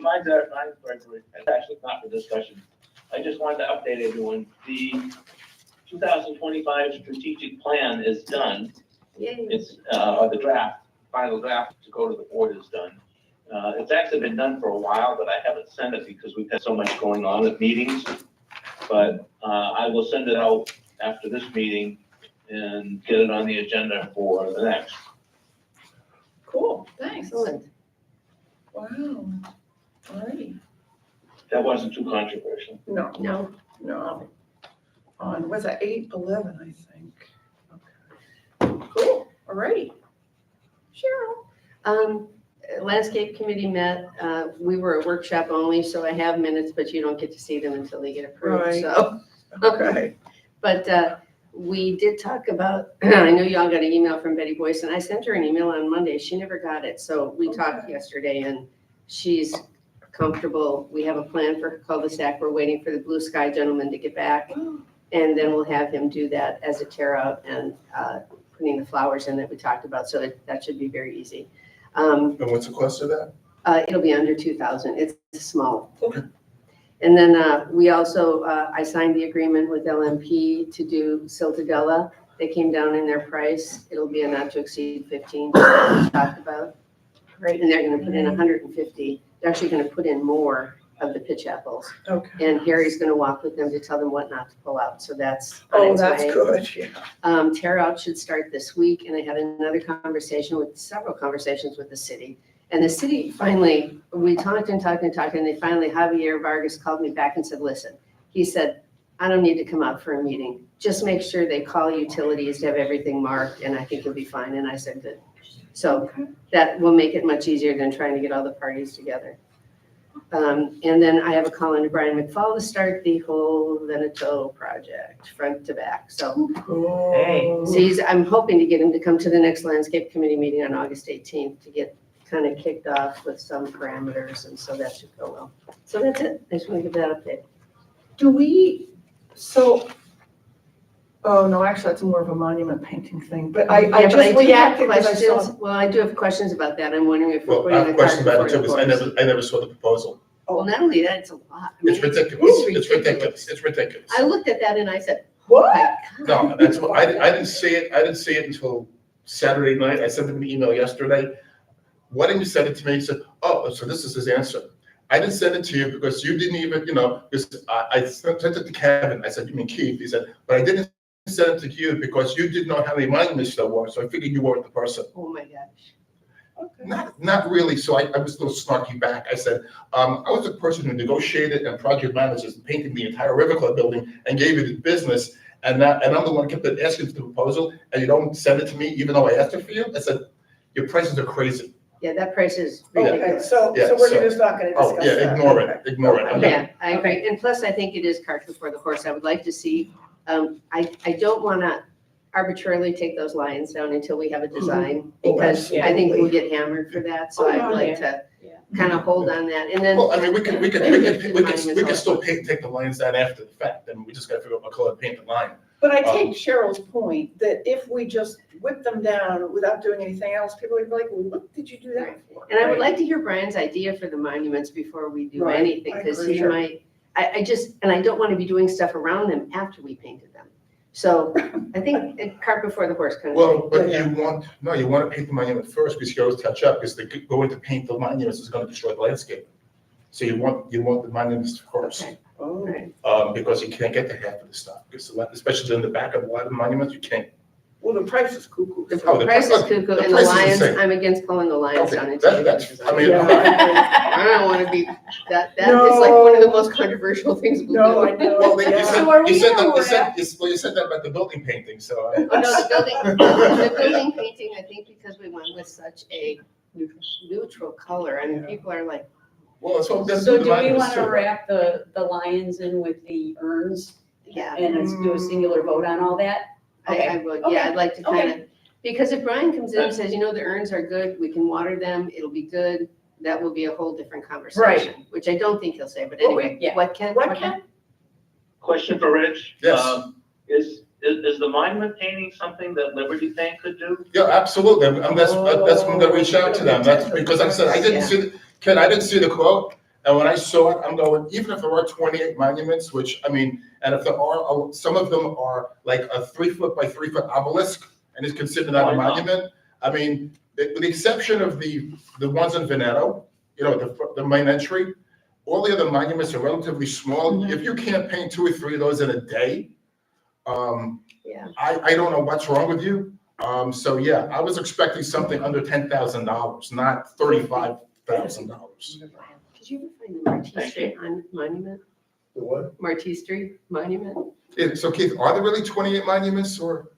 mine's Gregory. It's actually not for discussion. I just wanted to update everyone. The 2025 strategic plan is done. Yay. It's, or the draft, final draft to go to the board is done. It's actually been done for a while, but I haven't sent it because we've had so much going on at meetings. But I will send it out after this meeting and get it on the agenda for the next. Cool, thanks. Excellent. Wow, alrighty. That wasn't too controversial. No, No. On, was that 8/11, I think? Okay. Cool, alrighty. Cheryl. Landscape committee met, we were a workshop only, so I have minutes, but you don't get to see them until they get approved, Right. so. Okay. But we did talk about, I know y'all got an email from Betty Boyce, and I sent her an email on Monday. She never got it. So we talked yesterday, and she's comfortable. We have a plan for her cul-de-sac. We're waiting for the Blue Sky gentleman to get back. And then we'll have him do that as a tear out and putting the flowers in that we talked about. So that should be very easy. And what's the cost of that? It'll be under 2,000. It's small. Okay. And then we also, I signed the agreement with LMP to do Siltadella. They came down in their price. It'll be a not to exceed 15, that we talked about. Great. And they're gonna put in 150. They're actually gonna put in more of the pitch apples. Okay. And Harry's gonna walk with them to tell them what not to pull out. So that's on Oh, its that's way. good, yeah. Tear out should start this week, and I had several conversations with the city. And the city finally, we talked and they finally, Javier Vargas called me back and said, listen, he said, I don't need to come out for a meeting. Just make sure they call utilities to have everything marked, and I think you'll be fine. And I said, good. So that will make it much easier than trying to get all the parties together. And then I have a call into Brian McFall to start the whole Veneto project, front to back. So Hey. so I'm hoping to get him to come to the next landscape committee meeting on August 18th to get kind of kicked off with some parameters, and so that should go well. So that's it. I just want to give that update. Do we, so, oh, no, actually, that's more of a monument painting thing, but I Yeah, but just do have reacted because I questions. saw. Well, I do have questions about that. I'm wondering if we're Well, putting I have a a question cart about it too, before because the horse. I never saw the proposal. Well, not only that, it's a lot. I mean, It's ridiculous. It's ridiculous. It's ridiculous. I looked at that and I said, What? my God. No, that's what, I didn't see it. I didn't see it until Saturday night. I sent him an email yesterday. Why didn't you send it to me? He said, oh, so this is his answer. I didn't send it to you because you didn't even, because I sent it to Kevin. I said, you mean Keith? He said, but I didn't send it to you because you didn't know how many monuments there were. So I figured you weren't the person. Oh my gosh. Okay. Not really. So I was a little snarky back. I said, I was the person who negotiated and project managers and painted the entire River Club building and gave it the business. And I'm the one who kept asking for the proposal, and you don't send it to me, even though I asked it for you. I said, your prices are crazy. Yeah, that price is Okay, ridiculous. so Yeah, we're so- just not gonna discuss Oh, that. yeah, ignore Okay. it, ignore it. Okay. Yeah, I agree. And plus, I think it is cart before the horse. I would like to see, I don't want to arbitrarily take those lions down until we have a design, Oh, because I think we'll absolutely. get hammered for that. So Oh, I'd like to kind of hold on that. And then, Well, I mean, we can still take the lines down after the fact, and we just gotta figure out what color to paint the line. But I take Cheryl's point that if we just whip them down without doing anything else, people would be like, well, what did you do that for? and I would like to hear Brian's idea for the monuments before we do Right, anything, I because agree. he might, I just, and I don't want to be doing stuff around them after we painted them. So I think cart before the horse kind of Well, thing. but Yeah. you want to paint the monument first, because you always touch up, because going to paint the monuments is gonna destroy the landscape. So you want the monuments first. Okay. Oh, Right. Because you can't get to half of the stuff, because especially in the back of a lot of monuments, you can't. well, the price is cuckoo. The Oh, the price is price- cuckoo, the and the price is lions, insane. I'm against pulling the lions down. Okay, into that's, the I mean, Yeah, I don't want to be, that is like one of the most controversial things we'll do. No, I know. well, you Yeah. said, So are we you said in or that, we're out? you said that about the building painting, so. Oh, no, the building painting, I think because we went with such a neutral color, I mean, people are like, Well, that's what we're gonna So do. do we want to wrap the lions in with the urns yeah, and let's do a singular vote on all that? I would, yeah, I'd like to kind of, because if Brian comes in and says, the urns are good, we can water them, it'll be good, that will be a whole different conversation, which I don't think he'll say, but anyway, yeah. what can? What can? Question for Rich. Yes. Is the monument painting something that Liberty Bank could do? Yeah, absolutely. That's when I'm gonna reach out to them. That's because like I said, I didn't see, Ken, I didn't see the quote. And when I saw it, I'm going, even if there are 28 monuments, which, I mean, and if there are, some of them are like a 3-foot by 3-foot obelisk, and is considered not a monument. I mean, with the exception of the ones in Veneto, you know, the main entry, all the other monuments are relatively small. If you can't paint 2 or 3 of those in a day, Yeah. I don't know what's wrong with you. So yeah, I was expecting something under $10,000, not $35,000. Did you ever find the Marquis Thank Street monument? The what? Marquis Street monument? Yeah, so Keith, are there really 28 monuments or,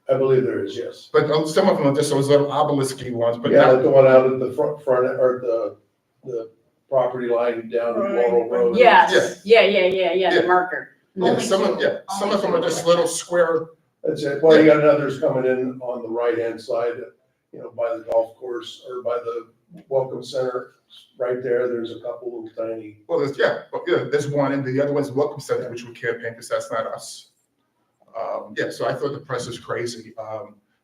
I believe there is, yes. but some of them are just those little obelisk-y ones, but Yeah, not, like the one out at the front, or the property line down Right. Laurel Road. Yes, yeah, the Yeah. marker. yeah, some of them are just little square, That's it. Well, you got others coming in on the right-hand side, you know, by the golf course or by the Welcome Center. Right there, there's a couple little tiny. well, there's one, and the other one's Welcome Center, which we can't paint because that's not us. Yeah, so I thought the press is crazy.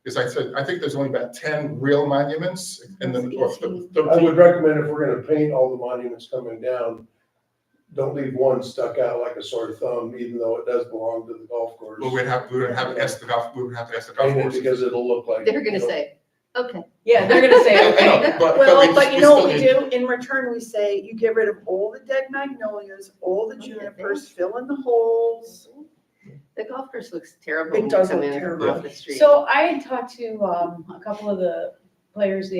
Because I said, I think there's only about 10 real monuments and then, or 13. I would recommend if we're gonna paint all the monuments coming down, don't leave one stuck out like a sore thumb, even though it does belong to the golf course. Well, we would have to ask the golf Paint it course. because it'll look like. They're gonna you know, say, okay. Yeah, they're gonna say, I know, okay. Well, but you know what we still do? In return, we say you get rid of all the dead magnolias, all the junipers, fill in the holes. The golf course looks terrible. It when you does come look in terrible. off the street. So I had talked to a couple of the players,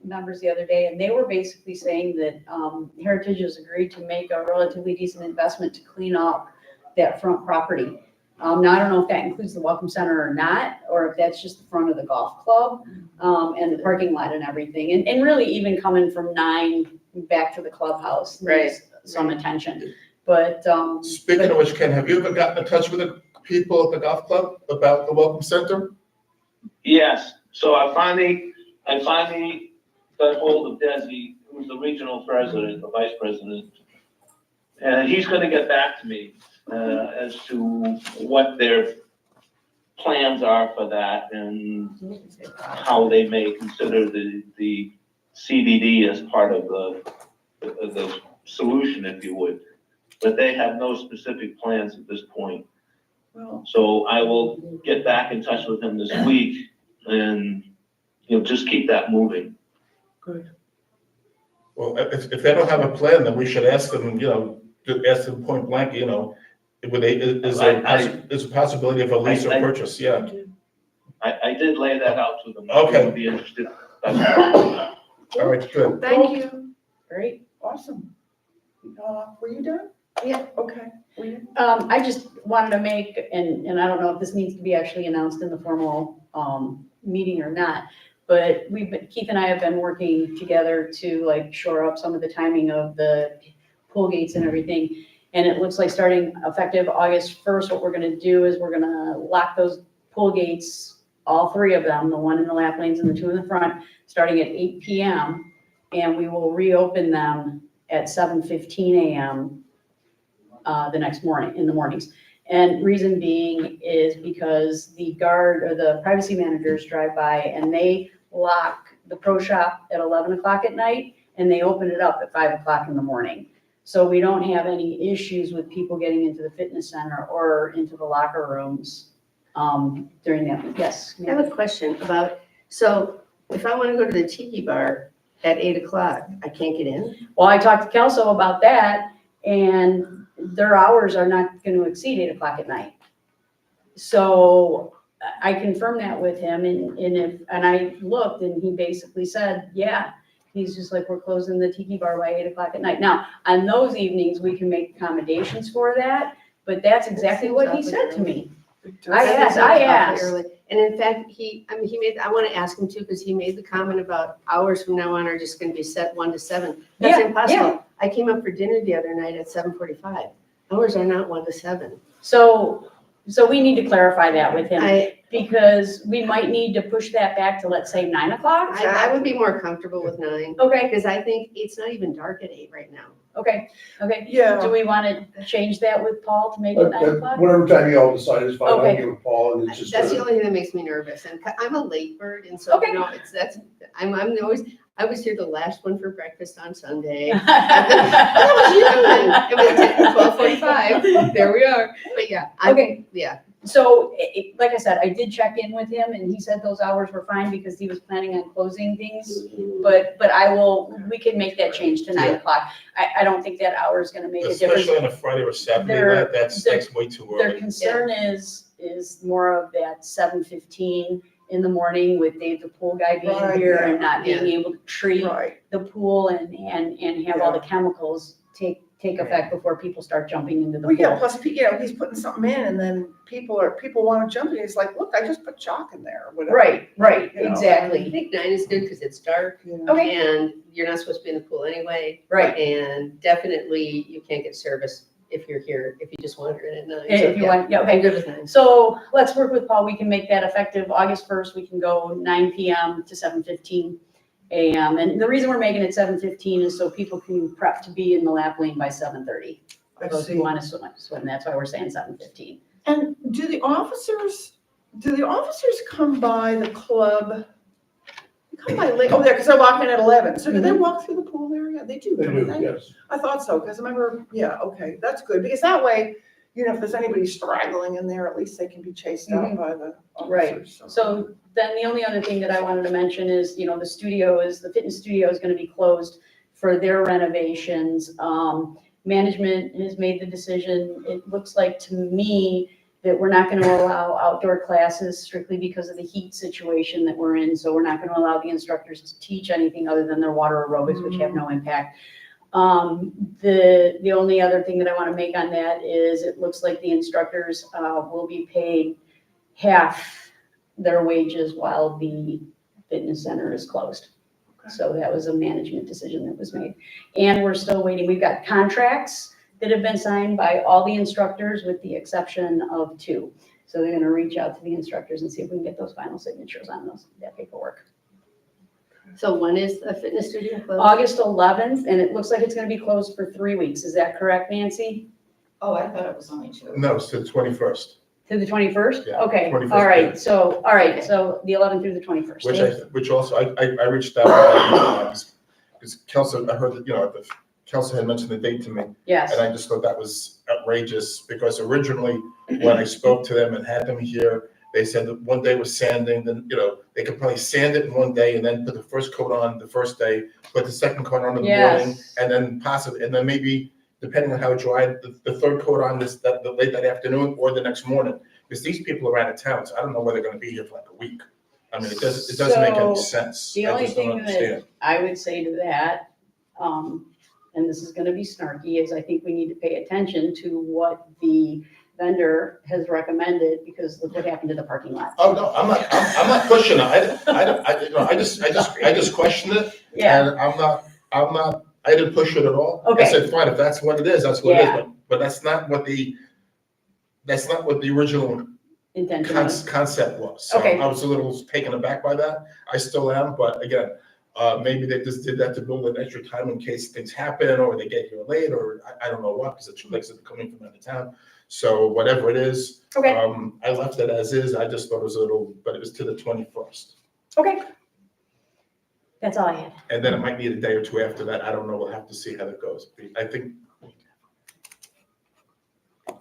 members the other day, and they were basically saying that Heritage has agreed to make a relatively decent investment to clean up that front property. Now, I don't know if that includes the Welcome Center or not, or if that's just the front of the golf club and the parking lot and everything. And really even coming from 9 back to the clubhouse needs some attention. But Speaking of which, Ken, have you ever gotten in touch with the people at the golf club about the Welcome Center? Yes, so I finally got hold of Desi, who's the regional president, the vice president. And he's gonna get back to me, as to what their plans are for that and how they may consider the CDD as part of the solution, if you would. But they have no specific plans at this point. Well, So I will get back in touch with him this week and, just keep that moving. good. Well, if they don't have a plan, then we should ask them, ask them point blank, would they, is there a possibility of a lease or purchase? Yeah. I did lay that out to them. Okay. They would be interested. All right, good. Thank you. great. Awesome. Were you done? Yeah. Okay. Were you? I just wanted to make, and I don't know if this needs to be actually announced in the formal meeting or not, but Keith and I have been working together to shore up some of the timing of the pool gates and everything. And it looks like starting effective August 1st, what we're gonna do is we're gonna lock those pool gates, all 3 of them, the one in the lap lanes and the 2 in the front, starting at 8 PM. And we will reopen them at 7:15 AM the next morning, in the mornings. And reason being is because the guard or the privacy managers drive by and they lock the pro shop at 11 o'clock at night and they open it up at 5 o'clock in the morning. So we don't have any issues with people getting into the fitness center or into the locker rooms during that. Yes. I have a question about, so if I want to go to the tiki bar at 8 o'clock, I can't get in? Well, I talked to Kelso about that, and their hours are not going to exceed 8 o'clock at night. So I confirmed that with him, and I looked, and he basically said, yeah. He's just like, we're closing the tiki bar by 8 o'clock at night. Now, on those evenings, we can make accommodations for that, but that's exactly what he said to me. I asked. Early. And in fact, he made, I want to ask him too, because he made the comment about hours from now on are just going to be set 1 to 7. That's Yeah, impossible. I came up for dinner the other night at 7:45. Hours are not 1 to 7. So we need to clarify that with him, because we might need to push that back to, let's say, 9 o'clock. I would be more comfortable with 9, Okay, because I think it's not even dark at 8 right now. okay. Do Yeah. we want to change that with Paul to make it 9 o'clock? Whatever time you all decide is fine, I'll Okay. give it Paul, and it's just. That's the only thing that makes me nervous, and I'm a late bird, and so, Okay. I'm always, I was here the last one for breakfast on Sunday. That It was 12:45. There we are. But yeah, Okay. yeah. So, like I said, I did check in with him and he said those hours were fine because he was planning on closing things. But we can make that change to 9 o'clock. I don't think that hour is gonna make a difference. Especially on a Friday or Saturday, They're- that's way too Their early. concern is more of that 7:15 in the morning with Dave, the pool guy being Right, here yeah. and not being able to treat Right, the pool and have all the chemicals take effect before people start jumping into the well, yeah, pool. plus, he's putting something in and then people wanna jump in, he's like, look, I just put chalk in there, or whatever. Right, You know, I exactly, think 9 is good because it's dark You know. Okay. and you're not supposed to be in the pool anyway. right. And definitely you can't get service if you're here, if you just wander in at 9. If you want, yeah, I'm okay. good with 9. So let's work with Paul. We can make that effective August 1st. We can go 9 PM to 7:15 AM. And the reason we're making it 7:15 is so people can prep to be in the lap lane by 7:30. I Those see. who want to swim, that's why we're saying 7:15. And do the officers come by the club? They come by late, oh, because they're walking at 11, so do they walk through the pool area? They do, They don't do, they? yes. I thought so, because I remember, yeah, okay, that's good, because that way, if there's anybody straggling in there, at least they can be chased out by the Right. officers. So then the only other thing that I wanted to mention is, the fitness studio is going to be closed for their renovations. Management has made the decision, it looks like to me, that we're not going to allow outdoor classes strictly because of the heat situation that we're in. So we're not going to allow the instructors to teach anything other than their water aerobics, which have no impact. The only other thing that I want to make on that is it looks like the instructors will be paid half their wages while the fitness center is closed. So that was a management decision that was made. And we're still waiting. We've got contracts that have been signed by all the instructors with the exception of 2. So they're gonna reach out to the instructors and see if we can get those final signatures on that paperwork. So when is the fitness studio closed? August 11th, and it looks like it's gonna be closed for 3 weeks. Is that correct, Nancy? Oh, I thought it was only 2. No, it's the 21st, To the 21st? Yeah, Okay, 21st, all yeah. right, so the 11th through the 21st. which also, I reached out, because Kelsey, I heard that, Kelsey had mentioned the date to me, Yes, and I just thought that was outrageous, because originally, when I spoke to them and had them here, they said that one day was sanding, then, they could probably sand it in one day and then put the first coat on the first day, put the second coat on in the morning, yes, and then maybe, depending on how it dried, the third coat on late that afternoon or the next morning. Because these people are out of town, so I don't know where they're gonna be here for like a week. I mean, it doesn't make any So, sense. the I only just don't thing understand. that I would say to that, and this is gonna be snarky, is I think we need to pay attention to what the vendor has recommended, because look what happened to the parking lot. Oh, no, I'm not pushing it. I just questioned it. Yeah, And I didn't push it at all. I Okay. said, fine, if that's what it is, that's what it Yeah. is, but that's not what the original intention was. concept was. So Okay. I was a little taken aback by that. I still am, but again, maybe they just did that to build an extra time in case things happen, or they get here late, or I don't know what, because it's like coming from out of town. So whatever it is, Okay, I left it as is. I just thought it was a little, but it was to the 21st. okay. That's all I had. And then it might need a day or two after that. I don't know. We'll have to see how that goes. I think,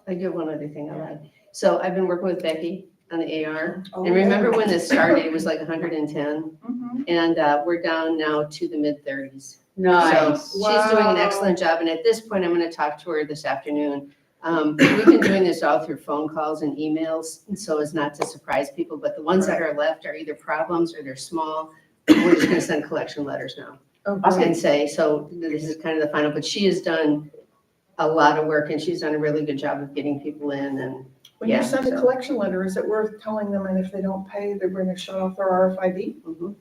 I do have one other thing I'll add. So I've been working with Becky on the AR. Oh, And remember yeah. when this started, it was like 110, Mhm. and we're down now to the mid-30s. Nice. So she's doing an Wow. excellent job, and at this point, I'm gonna talk to her this afternoon. We've been doing this all through phone calls and emails, and so as not to surprise people, but the ones that are left are either problems or they're small. We're just gonna send collection letters now Oh, Awesome. and say, so this is kind of the final, but she has done a lot of work, and she's done a really good job of getting people in, and When Yeah, you send a so- collection letter, is it worth telling them, and if they don't pay, they're going to shut off their RFID? mhm,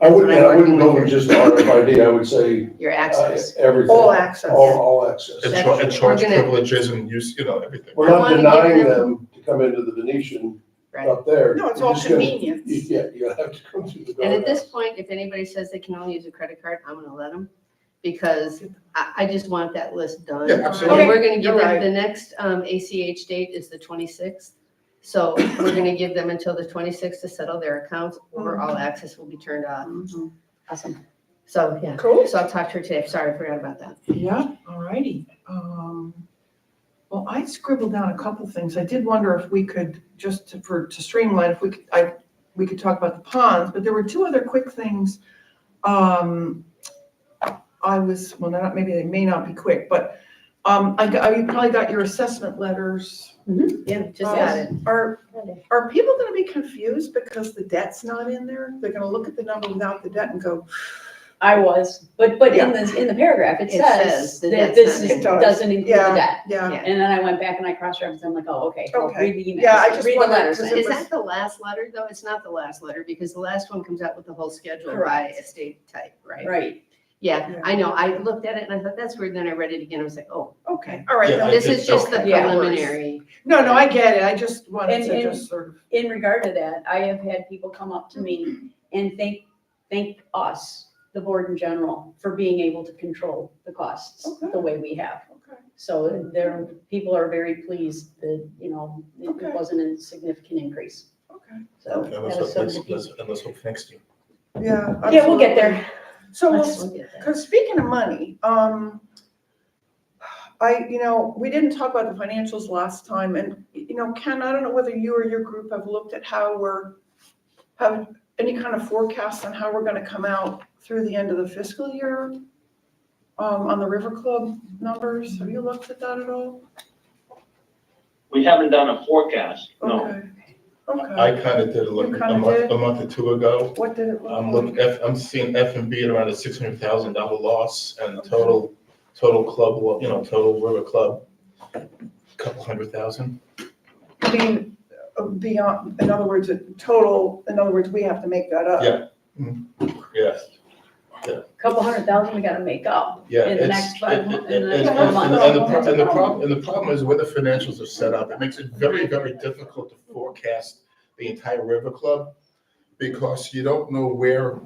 I wouldn't, That's what I'm I wouldn't go working with with. just RFID, I would say your access. everything. All access. All access. and That's- charge we're gonna- privileges and use, everything. We're I not wanna give denying them- them to come into the Venetian Right. up there. No, it's You're all just gonna- convenience. Yeah, you have to come through the And at this guardhouse. point, if anybody says they can only use a credit card, I'm gonna let them, because I just want that list done. Yeah, absolutely. And we're gonna give You're them, right. the next ACH date is the 26th. So we're gonna give them until the 26th to settle their accounts, or all access will be turned off. Mhm. Awesome. So, yeah. Cool. So I'll talk to her today. Sorry, I forgot about that. Yeah, all righty. Well, I scribbled down a couple things. I did wonder if we could, just to streamline, if we could talk about the ponds, but there were two other quick things. Well, maybe they may not be quick, but you probably got your assessment letters. Yeah, just got it. Are people gonna be confused because the debt's not in there? They're gonna look at the number without the debt and go, I was, but in the paragraph, it It says says the that debt's this not is, in. It does. doesn't include the Yeah. debt. yeah. Yeah. And then I went back and I cross-referenced, I'm like, oh, okay, well, Okay. read the emails. Yeah, I just Read the wondered, letters. 'cause then. Is that the last letter, though? It's not the last letter, because the last one comes out with the whole schedule by Correct. estate type, right? Right. Yeah, Yeah. I know. I looked at it and I thought, that's weird. Then I read it again. I was like, oh, Okay, all right. Yeah, no, I this did- is just the okay. Yeah. preliminary. No, I get it. I just wanted to And- just sort of. In regard to that, I have had people come up to me and thank us, the board in general, for being able to control the costs Okay. the way we have. Okay. So people are very pleased that, Okay. it wasn't a significant increase. Okay. So Okay, that let's was hope some next, let's hope next year. Yeah. Yeah, we'll get there. So, Let's look at that. because speaking of money, we didn't talk about the financials last time, and, Ken, I don't know whether you or your group have looked at have any kind of forecast on how we're gonna come out through the end of the fiscal year, on the River Club numbers. Have you looked at that at all? We haven't done a forecast, no. Okay. Okay. I kind of did a look You a kinda month, did? a month or two ago. What did it look I'm like? I'm seeing F&B at around a $600,000 loss and total club, total River Club, couple $100,000. I mean, beyond, in other words, we have to make that up. Yeah. Yes. Couple $100,000 we gotta make up Yeah. in the it's- next 5 it- months, it- in the it- next and- 4 and- months. And the problem is where the financials are set up, it makes it very, very difficult to forecast the entire River Club because you don't know where,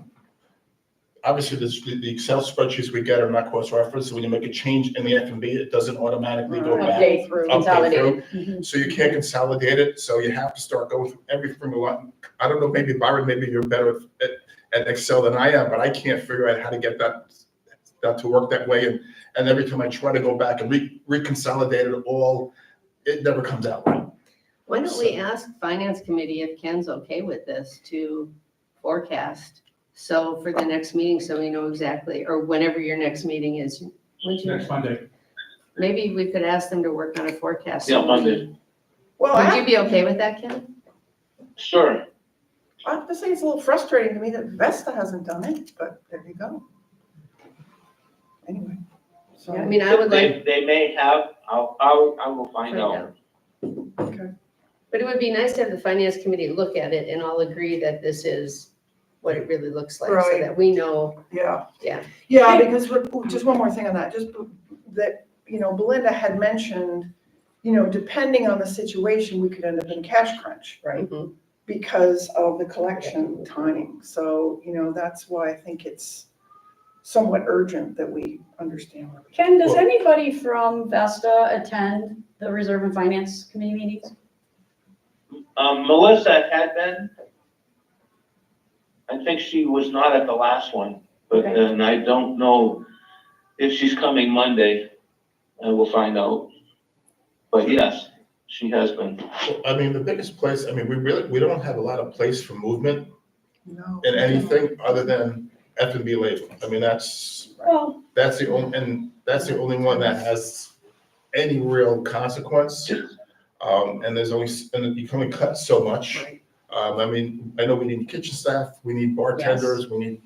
obviously, the Excel spreadsheets we get are not cross-referenced, so when you make a change in the F&B, it doesn't automatically go back. Update through, consolidated. So you can't consolidate it, so you have to start going through everything we want. I don't know, maybe Byron, maybe you're better at Excel than I am, but I can't figure out how to get that to work that way. And every time I try to go back and reconsolidate it all, it never comes out right. Why don't we ask Finance Committee if Ken's okay with this to forecast? So for the next meeting, so we know exactly, or whenever your next meeting is. Next Monday. Maybe we could ask them to work on a forecast. Yeah, Monday. Well, Would you be okay with that, Ken? Sure. I have to say, it's a little frustrating to me that Vesta hasn't done it, but there you go. Anyway, so, I mean, I would like. They may have, I will find out. okay, But it would be nice to have the Finance Committee look at it and all agree that this is what it really looks like, so Right. that we know. yeah. Yeah. Yeah, because just one more thing on that, just that, Belinda had mentioned, depending on the situation, we could end up in cash crunch, right? Mhm. Because of the collection timing. So, that's why I think it's somewhat urgent that we understand where we. Ken, does anybody from Vesta attend the Reserve and Finance Committee meetings? Melissa had been. I think she was not at the last one, but, Okay. and I don't know if she's coming Monday. I will find out. But yes, she has been. I mean, the biggest place, we don't have a lot of place for movement No. in anything other than F&B label. I mean, that's Well, the only one that has any real consequence. And and you can only cut so much. Right. I know we need kitchen staff, we need bartenders, we need.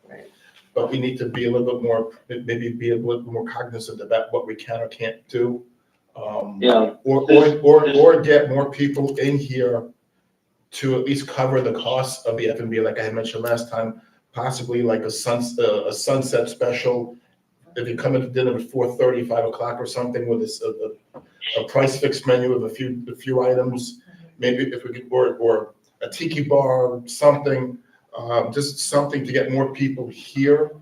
Right. But we need to be a little bit more, maybe be a little bit more cognizant about what we can or can't do. Yeah. Or get more people in here to at least cover the costs of the F&B, like I had mentioned last time, possibly like a sunset special. If you come into dinner at 4:30, 5 o'clock or something with a price fixed menu of a few items, maybe if we could, or a tiki bar, something, just something to get more people here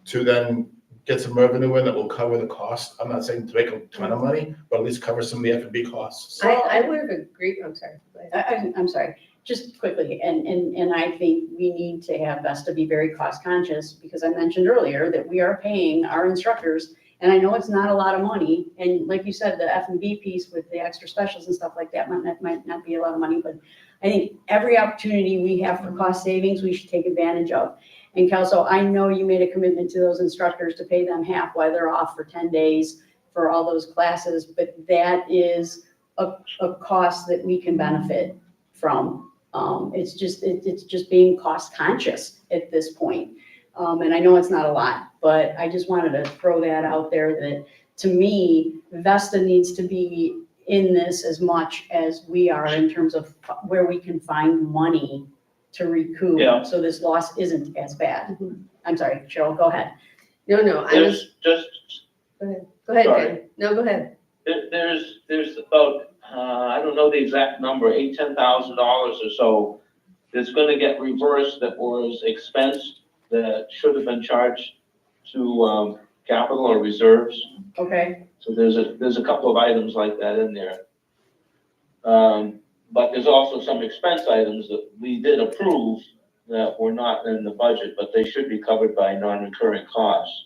to then get some revenue in that will cover the cost. I'm not saying to make a ton of money, but at least cover some of the F&B costs. I would have agreed, I'm sorry. Go ahead. I'm sorry. just quickly, and I think we need to have Vesta be very cost conscious, because I mentioned earlier that we are paying our instructors, and I know it's not a lot of money, and like you said, the F&B piece with the extra specials and stuff like that might not be a lot of money, but I think every opportunity we have for cost savings, we should take advantage of. And Kelso, I know you made a commitment to those instructors to pay them half while they're off for 10 days for all those classes, but that is a cost that we can benefit from. It's just being cost conscious at this point. And I know it's not a lot, but I just wanted to throw that out there that, to me, Vesta needs to be in this as much as we are in terms of where we can find money to recoup. Yeah. So this loss isn't as bad. I'm sorry, Cheryl, go ahead. No, I was, There's just, go ahead, Sorry. Ken. No, go ahead. there's about, I don't know the exact number, $10,000 or so that's gonna get reversed that was expense that should have been charged to, capital or reserves. Okay, So there's a couple of items like that in there. But there's also some expense items that we did approve that were not in the budget, but they should be covered by non-recurring costs.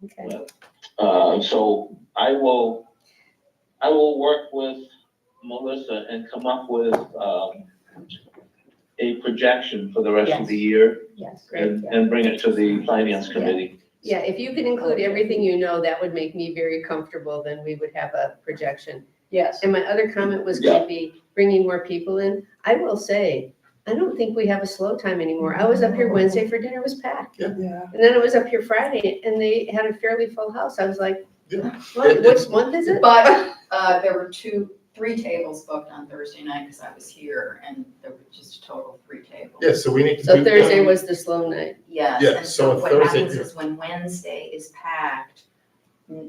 Okay. So I will work with Melissa and come up with, a projection for the rest of the year yes, and bring it to the finance committee. Yeah, if you could include everything you know, that would make me very comfortable, then we would have a projection. yes. And my other comment was going to be bringing more people in. I will say, I don't think we have a slow time anymore. I was up here Wednesday for dinner, it was packed. Yeah. And then I was up here Friday and they had a fairly full house. I was like, Yeah. what month is it? But there were three tables booked on Thursday night because I was here, and there were just a total of 3 tables. Yeah, so we need to do. So Thursday was the slow night. Yes, Yeah, and so so what Thursday- happens is when Wednesday is packed, no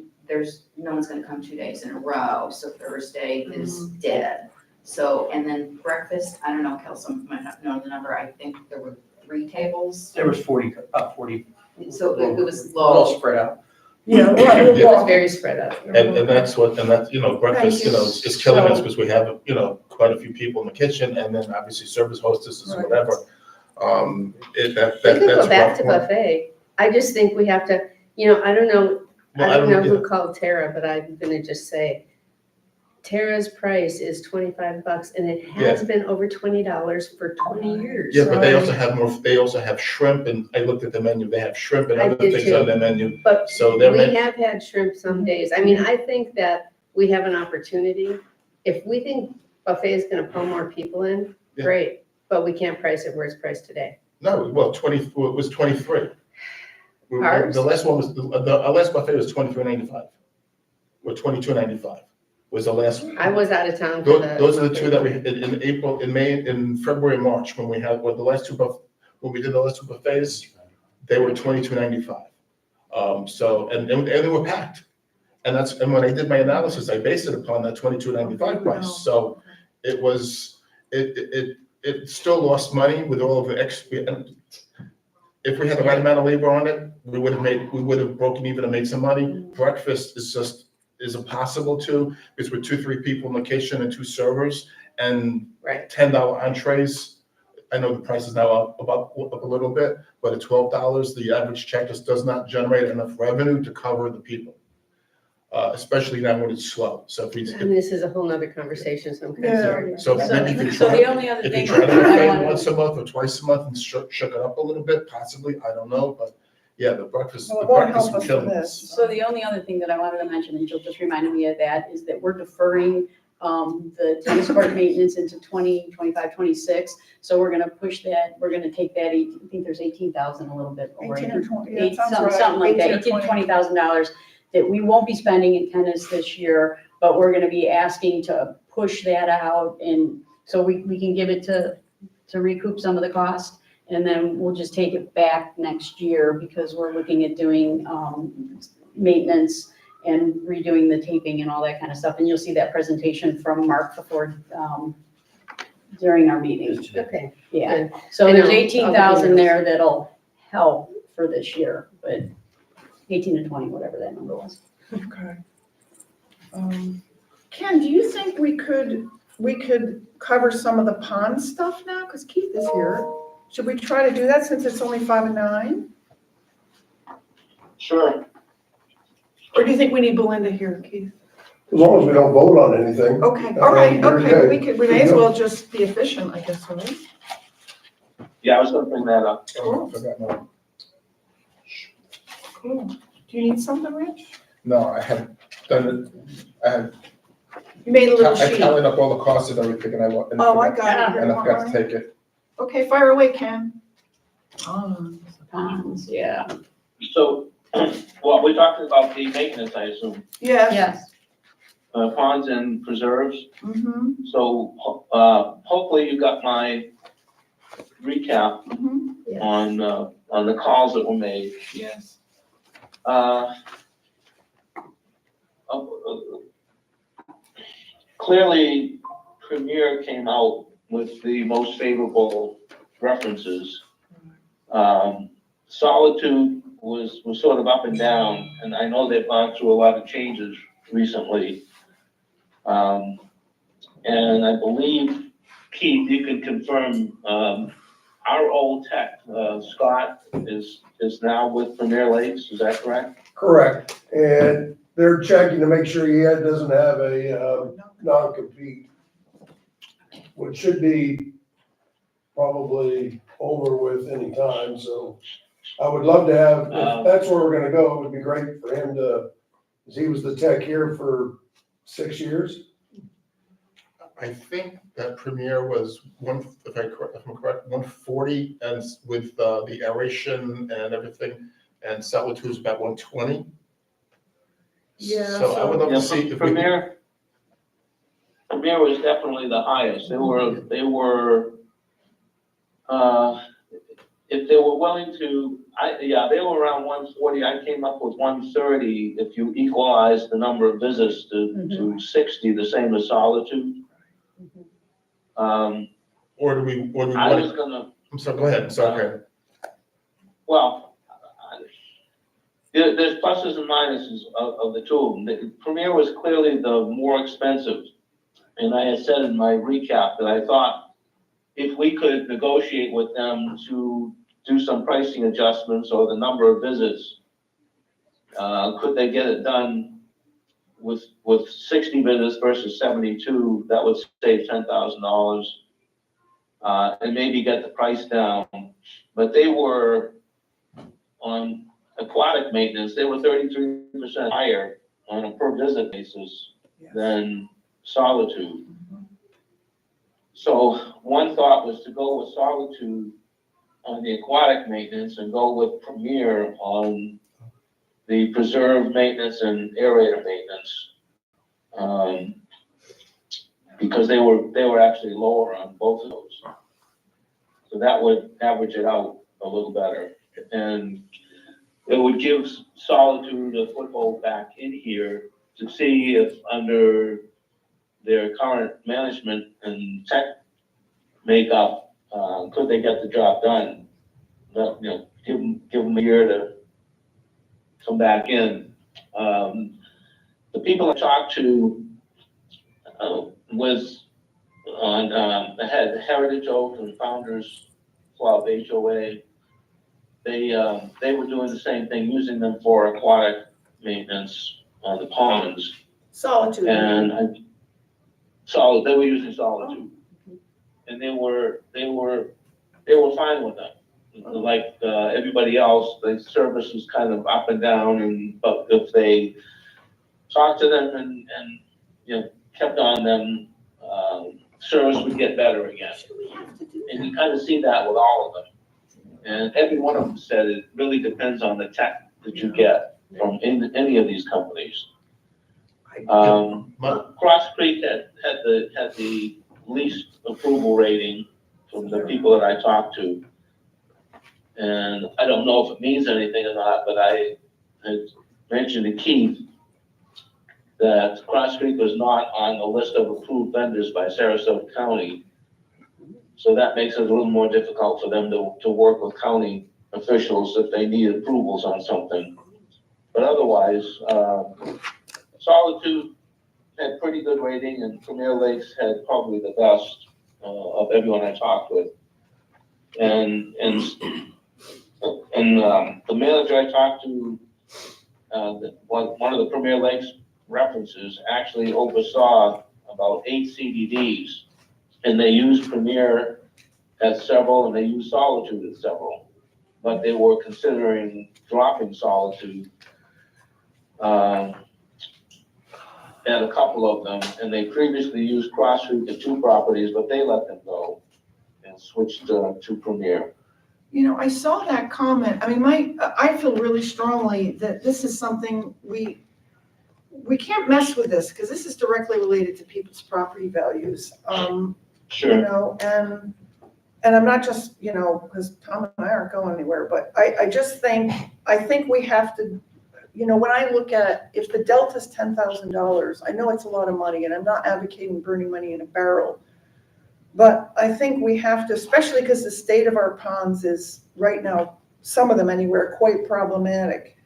one's gonna come 2 days in a row, so Thursday is dead. So, and then breakfast, I don't know, Kelso might not know the number, I think there were 3 tables. There was 40, about 40, So it was a little low. spread out. Yeah, It was well, very spread out. And that's breakfast, Thank you. is killing us So- because we have, quite a few people in the kitchen and then obviously service hostesses and Right. whatever. We That's could go a back rough to one. buffet. I just think we have to, I don't know, I Well, don't know yeah. who called Tara, but I'm gonna just say, Tara's price is $25 and it has been over $20 for 20 years. Yeah, but they also have shrimp and I looked at the menu, they have shrimp and I other did things too. on their menu. But So they're we meant, have had shrimp some days. I mean, I think that we have an opportunity. If we think buffet is gonna pull more people in, Yeah. great, but we can't price it where it's priced today. no, well, it was 23. Ours? The last one was, our last buffet was $23.95. Or $22.95 was the last. I was out of town for Those are the two that we, in April, in May, in February, and March, when we had, when we did the last two buffets, they were $22.95. So, and they were packed. And when I did my analysis, I based it upon that $22.95 price. So it was, it still lost money with all of the extra. If we had the right amount of labor on it, we would have broken even and made some money. Breakfast is impossible to, because we're 2-3 people in the kitchen and 2 servers and Right. $10 entrees. I know the price is now up a little bit, but at $12, the average check just does not generate enough revenue to cover the people. Especially now when it's slow. So And this is a whole nother conversation, so I'm kind of Yeah. sorry. so maybe if you So try, the only other if thing you try to that I buffet wanted, once a month or twice a month and shook it up a little bit, possibly, I don't know, but yeah, the breakfast Well, it won't was help us killing with us. this. so the only other thing that I wanted to mention, and Jill just reminded me of that, is that we're deferring the tennis court maintenance into 25, 26. So we're gonna push that, we're gonna take that, I think there's 18,000, a little bit over. 18 or 20, yeah, sounds Something right. like that, 18 or 18 to $20,000 that we won't be spending in tennis this year, but we're gonna be asking to push that out, and so we can give it to recoup some of the cost, and then we'll just take it back next year, because we're looking at doing maintenance and redoing the taping and all that kind of stuff, and you'll see that presentation from Mark before, during our meeting, Okay, yeah. good. So I there's know. 18,000 there that'll help for this year, but 18 to 20, whatever that number was. Okay. Ken, do you think we could we could cover some of the pond stuff now, because Keith is here. Should we try to do that since it's only 5 and 9? Sure. Or do you think we need Belinda here, Keith? As long as we don't vote on anything. Okay, all right, You're okay, good. we may as well just be efficient, I guess, right? Yeah, I was gonna bring that up. Oh, I forgot now. Cool. Do you need something, Rich? No, I had done it, You made a little I sheet. tallied up all the costs and everything and I want. Oh, I got it. And I forgot to take it. Okay, fire away, Ken. Oh. Ponds, yeah. So, well, we're talking about the maintenance, I assume, Yes. Yes. ponds and preserves. Mm-hmm, So, hopefully you got my recap mm-hmm, on the calls that were made. yes. Uh, Clearly, Premier came out with the most favorable references. Solitude was sort of up and down, and I know they've gone through a lot of changes recently. And I believe, Keith, you can confirm, our old tech, Scott, is now with Premier Lakes, is that correct? Correct, and they're checking to make sure he doesn't have a non-compete, which should be probably over with any time, so I would love to have, if that's where we're gonna go, it would be great for him to, because he was the tech here for 6 years. I think that Premier was if I'm correct, 140 and with the aeration and everything, and Solitude was about 120. Yeah, So I would love Yeah, to see if we. Premier was definitely the highest. They were, if they were willing to, they were around 140. I came up with 130 if you equalize the number of visits to 60, the same as Solitude. Or do we I want was to, gonna, I'm sorry, go ahead, I'm sorry. well, there's pluses and minuses of the two of them. The Premier was clearly the more expensive. And I had said in my recap that I thought if we could negotiate with them to do some pricing adjustments or the number of visits, could they get it done with 60 visits versus 72, that would save $10,000. And maybe get the price down. But they were on aquatic maintenance, they were 33% higher on a per visit basis than Solitude. So one thought was to go with Solitude on the aquatic maintenance and go with Premier on the preserve maintenance and aerator maintenance. Because they were actually lower on both of those. So that would average it out a little better. And it would give Solitude a foothold back in here to see if under their current management and tech makeup, could they get the job done? Give them a year to come back in. The people I talked to was on the Heritage Oak and Founders Club HOA. They were doing the same thing, using them for aquatic maintenance on the ponds. Solitude. And they were using Solitude. And they were fine with that. Like everybody else, the service was kind of up and down, but if they talked to them and kept on them, service would get better again. And you kind of see that with all of them. And every one of them said it really depends on the tech that you get from any of these companies. Cross Creek had the least approval rating from the people that I talked to. And I don't know if it means anything or not, but I had mentioned to Keith that Cross Creek was not on the list of approved vendors by Sarasota County. So that makes it a little more difficult for them to work with county officials if they need approvals on something. But otherwise, Solitude had pretty good rating, and Premier Lakes had probably the best of everyone I talked with. And the manager I talked to, one of the Premier Lakes references actually oversaw about 8 CDDs, and they used Premier at several, and they used Solitude at several, but they were considering dropping Solitude at a couple of them, and they previously used Cross Street to 2 properties, but they let them go and switched to Premier. You know, I saw that comment. I mean, I feel really strongly that this is something we can't mess with this because this is directly related to people's property values. You Sure. know, and I'm not just, you know, because Tom and I aren't going anywhere, but I think we have to, you know, when I look at, if the delta's $10,000, I know it's a lot of money, and I'm not advocating burning money in a barrel. But I think we have to, especially because the state of our ponds is right now, some of them anywhere, quite problematic.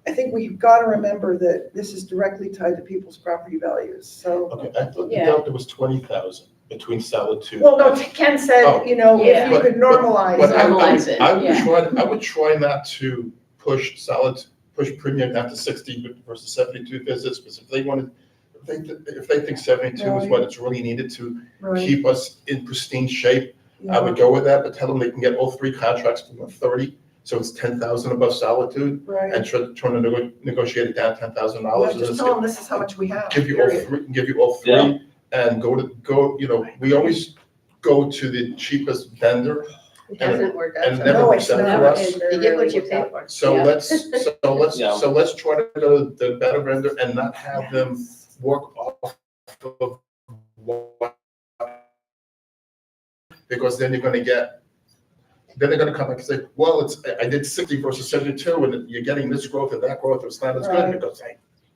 I think we've got to remember that this is directly tied to people's property values, so. Okay, I thought the Yeah. delta was 20,000 between Solitude. Well, no, Ken said, you know, if Yeah. you could normalize. But Normalize it, I would yeah. I would try not to push premium down to 60 versus 72 visits, because if they wanted, if they think 72 is what it's really needed to Right, keep us in pristine shape, I yeah, would go with that, but tell them they can get all 3 contracts for 130, so it's 10,000 above Solitude, right. and try to negotiate it down $10,000. Yeah, and just tell them this is how much we have. give you all period. 3, give you all 3, Yeah. and you know, we always go to the cheapest vendor, It hasn't worked out. and so never No, works it's out not. for us. You get what you pay for. So Yeah. Yeah. let's try to go to the better vendor and not have them work off of what, because then they're gonna come back and say, well, I did 60 versus 72, and you're getting this growth and that growth, it's not as Right. good, because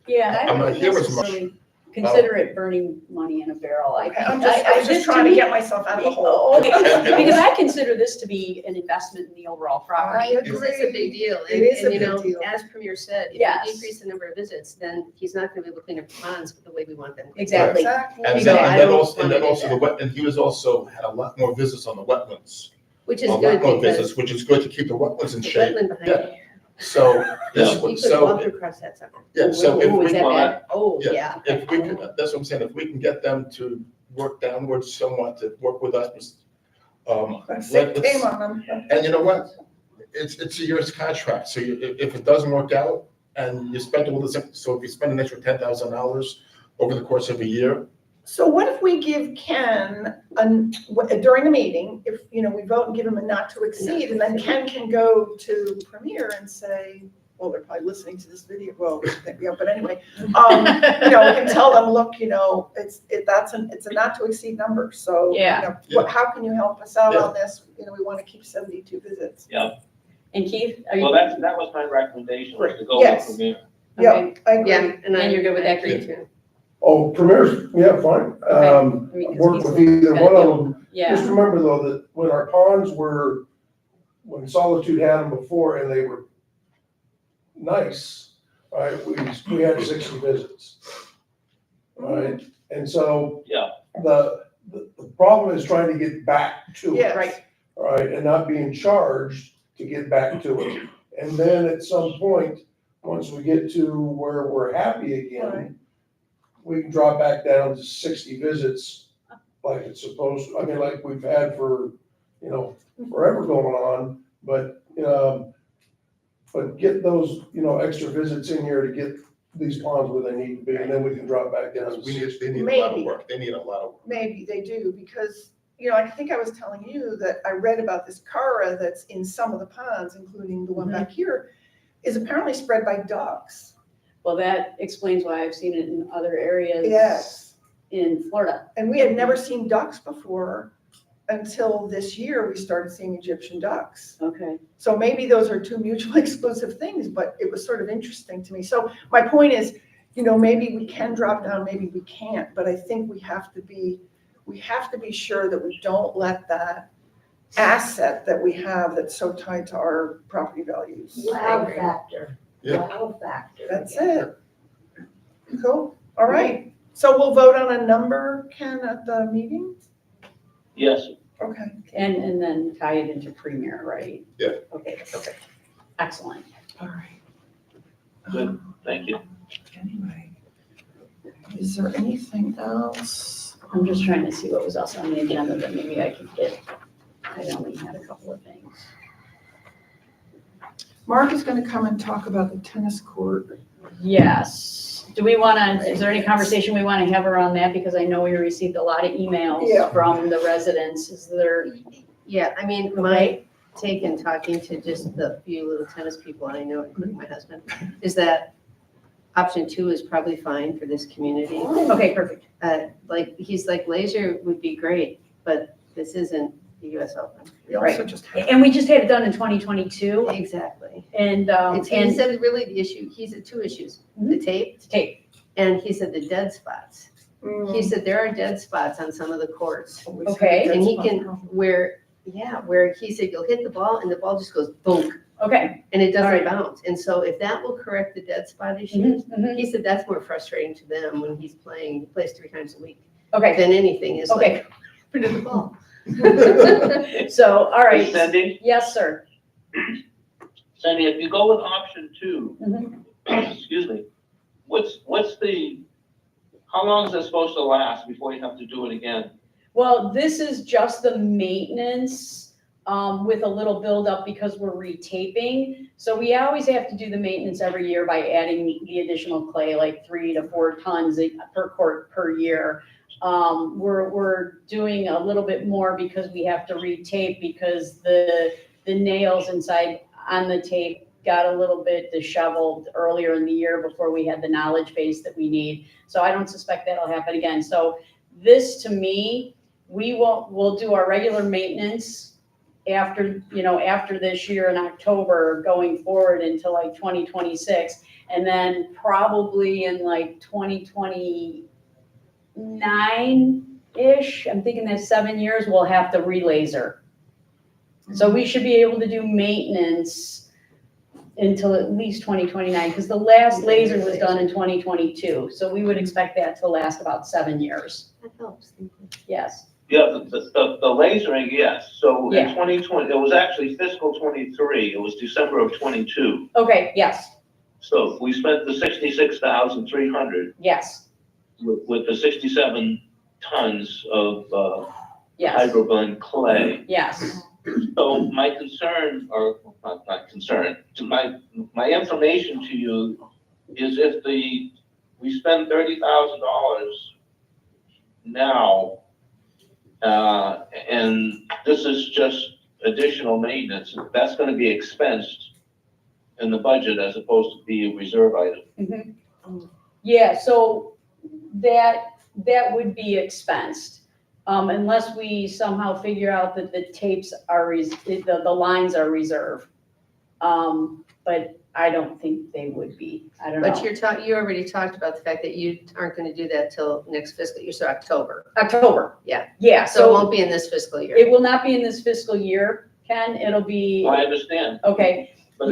Yeah, I I'm not don't here as much. necessarily consider it burning money in a barrel. Okay, I was just trying to get myself out of the hole. Oh, okay. And- Because I consider this to be an investment in the overall property. Because it's a big deal. It is a And, you big know, deal. as Premier said, if Yes. you decrease the number of visits, then he's not gonna be able to clean up the ponds the way we want them. Exactly. Exactly. And So I then don't also, wanna do the wet, and he was also had a lot more visits on the wetlands. Which is A lot good more because visits, which is good to keep the wetlands in the shape. wetland behind Yeah. you, So, this, you could so, walk across that sucker. yeah, so if Ooh, we is that can, bad? Oh, yeah, yeah. if we can, that's what I'm saying, if we can get them to work downwards somewhat, to work with us, Sick game on them. and you know what? It's a year's contract, so if it doesn't work out, and you spend all this, so if you spend an extra $10,000 over the course of a year, So what if we give Ken, during a meeting, if, you know, we vote and give him a not to exceed, and then Ken can go to Premier and say, well, they're probably listening to this video, well, yeah, but anyway, you know, we can tell them, look, you know, it's a not to exceed number, so, you Yeah. know, how can you help us out Yeah. on this? You know, we want to keep 72 visits. And Keith, are you? Well, that was my recommendation, was to go Yes. with Premier. Yeah, Okay. I agree. Yeah, And you're good with that, I agree Keith? too. Oh, Premier's, yeah, fine. I mean, 'cause Work he's with either got a one of deal. them. Yeah, Just remember though, that when our ponds were, when Solitude had them before and they were nice, right, we had 60 visits. Right, and so. Yeah. The problem is trying to get back to it. Yes. Right. Right, and not being charged to get back to it. And then at some point, once we get to where we're happy Right. again, we can drop back down to 60 visits like it's supposed, I mean, like we've had for, you know, forever going on, but get those, you know, extra visits in here to get these ponds where they need to be, and then we can drop back down. to they need a lot of Maybe. work, they need a lot of work. Maybe they do, because, you know, I think I was telling you that I read about this Cara that's in some of the ponds, including the one back here, is apparently spread by ducks. well, that explains why I've seen it in other areas. Yes. In Florida. And we had never seen ducks before until this year, we started seeing Egyptian ducks. Okay. So maybe those are two mutually exclusive things, but it was sort of interesting to me. So my point is, you know, maybe we can drop down, maybe we can't, but I think we have to be sure that we don't let that asset that we have that's so tied to our property values. Wow factor. Yeah. Wow factor. That's it. Cool. All right. So we'll vote on a number, Ken, at the meeting? Yes, Okay. And then tie it into Premier, right? Yeah. Okay, perfect. Excellent. All right. Good. thank you. Anyway, is there anything else? I'm just trying to see what was else on the agenda that maybe I could get. I only had a couple of things. Mark is gonna come and talk about the tennis court. Yes. Do we want to, is there any conversation we want to have around that? Because I know we received a lot of emails Yeah. from the residents. Is there, Yeah, I mean, my take in talking to just the few little tennis people I know, including my husband, is that option 2 is probably fine for this community. okay, perfect. Like, he's like, laser would be great, but this isn't the US Open. We also just had. And we just had it done in 2022 Exactly. and, He and said really the issue, he said 2 issues, the tape, tape. and he said the dead spots. He Mm, said there are dead spots on some of the courts. always had Okay. a And he dead can, spot. where he said you'll hit the ball and the ball just goes boom, Okay. and it doesn't Alright. bounce. And so if that will correct the dead spot issues, Mhm. he said that's more frustrating to them when he's playing, he plays 3 times a week, Okay. than anything is Okay. like, put in the ball. So, all right. Hey, Cindy, Yes, sir. Cindy, if you go with option 2, Mhm. excuse me, how long is it supposed to last before you have to do it again? Well, this is just the maintenance, with a little buildup because we're retaping. So we always have to do the maintenance every year by adding the additional clay, like 3 to 4 tons per court per year. We're doing a little bit more because we have to retape because the nails inside on the tape got a little bit disheveled earlier in the year before we had the knowledge base that we need. So I don't suspect that'll happen again. So this, to me, we'll do our regular maintenance after this year in October, going forward into like 2026. And then probably in like 2029-ish, I'm thinking that 7 years, we'll have to re-laser. So we should be able to do maintenance until at least 2029, because the last laser was done in 2022. So we would expect that to last about 7 years. That helps. Thank you. Yes. Yeah, the lasering, yes. So Yeah. in 2020, it was actually fiscal 23, it was December of 22. Okay, yes, So we spent the 66,300 yes, with the 67 tons of yes, hydroblend clay. yes. So my concern, or not concern, my information to you is if we spend $30,000 now, and this is just additional maintenance, that's gonna be expensed in the budget as opposed to be a reserve item. Yeah, so that would be expensed, unless we somehow figure out that the tapes are, the lines are reserved. But I don't think they would be, I don't know. But you already talked about the fact that you aren't gonna do that till next fiscal year, so October. October. Yeah. Yeah, So it so won't be in this fiscal year. it will not be in this fiscal year, Ken, it'll be, Well, I understand, okay. but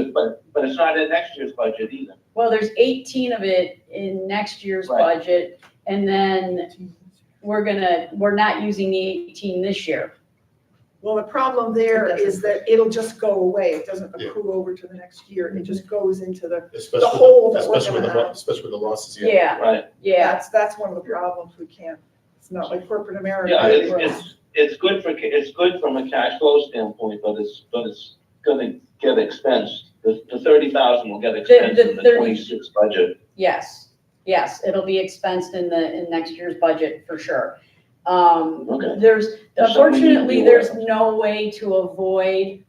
it's not in next year's budget either. Well, there's 18 of it in next year's Right. budget, and then we're not using the 18 this year. Well, the problem there It doesn't. is that it'll just go away. It doesn't Yeah. accrue over to the next year. It just goes into the, Especially, hole that we're especially with gonna the, have. especially with the losses, Yeah, Right, yeah, that's one of the problems. We can't, it's not like corporate America. yeah, where- it's good from a cash flow standpoint, but it's gonna get expensed. The 30,000 will get expensed in the 30 26 budget. yes, it'll be expensed in next year's budget for sure. Okay. There's, There's something you unfortunately, can do there's with it. no way to avoid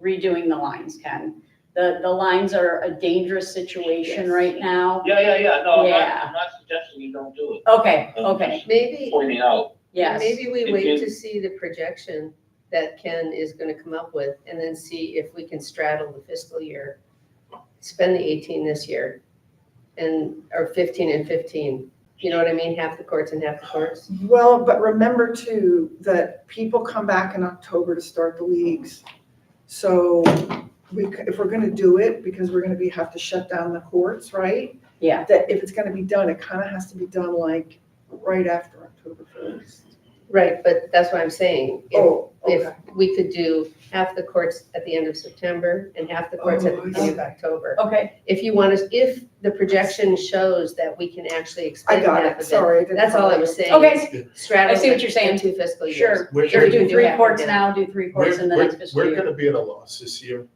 redoing the lines, Ken. The lines are a dangerous situation right now. Yeah, no, Yeah. I'm not suggesting you don't do it. Okay, I'm okay, just Maybe, Pointing out, yes. maybe we If wait you- to see the projection that Ken is gonna come up with, and then see if we can straddle the fiscal year. Spend the 18 this year, or 15 and 15. You know what I mean? Half the courts and half the courts. Well, but remember too, that people come back in October to start the leagues. So if we're gonna do it, because we're gonna have to shut down the courts, right? Yeah. That if it's gonna be done, it kind of has to be done like right after October 1st. Right, but that's what I'm saying. Oh, If okay. we could do half the courts at the end of September and half the courts at the Oh, I beginning of see. October. Okay, If you want to, if the projection shows that we can actually I expend got half it, of it, sorry. I didn't that's all I follow was you. saying. okay, Straddle I see what you're saying. the 2 fiscal years. sure. We're- Sure, we do can do 3 half courts right now, do 3 courts in the next fiscal We're year. gonna be at a loss this year.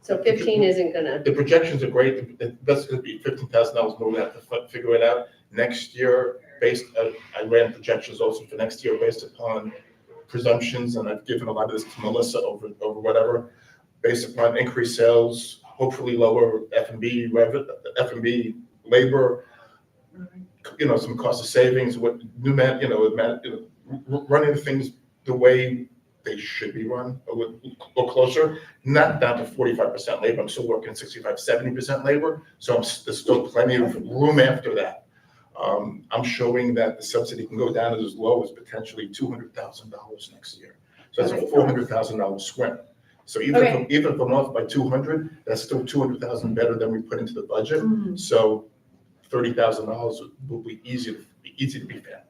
So 15 isn't gonna, The projections are great. That's gonna be $15,000 more. We have to figure it out. Next year, I ran projections also for next year based upon presumptions, and I've given a lot of this to Melissa over whatever, based upon increased sales, hopefully lower F&B labor, some cost of savings, what new running things the way they should be run, or closer, not down to 45% labor. I'm still working 65, 70% labor, so there's still plenty of room after that. I'm showing that the subsidy can go down as low as potentially $200,000 next year. So that's a $400,000 swing. So even if I'm off by 200, that's still 200,000 better than we put into the budget. Mhm. So $30,000 will be easy to be found.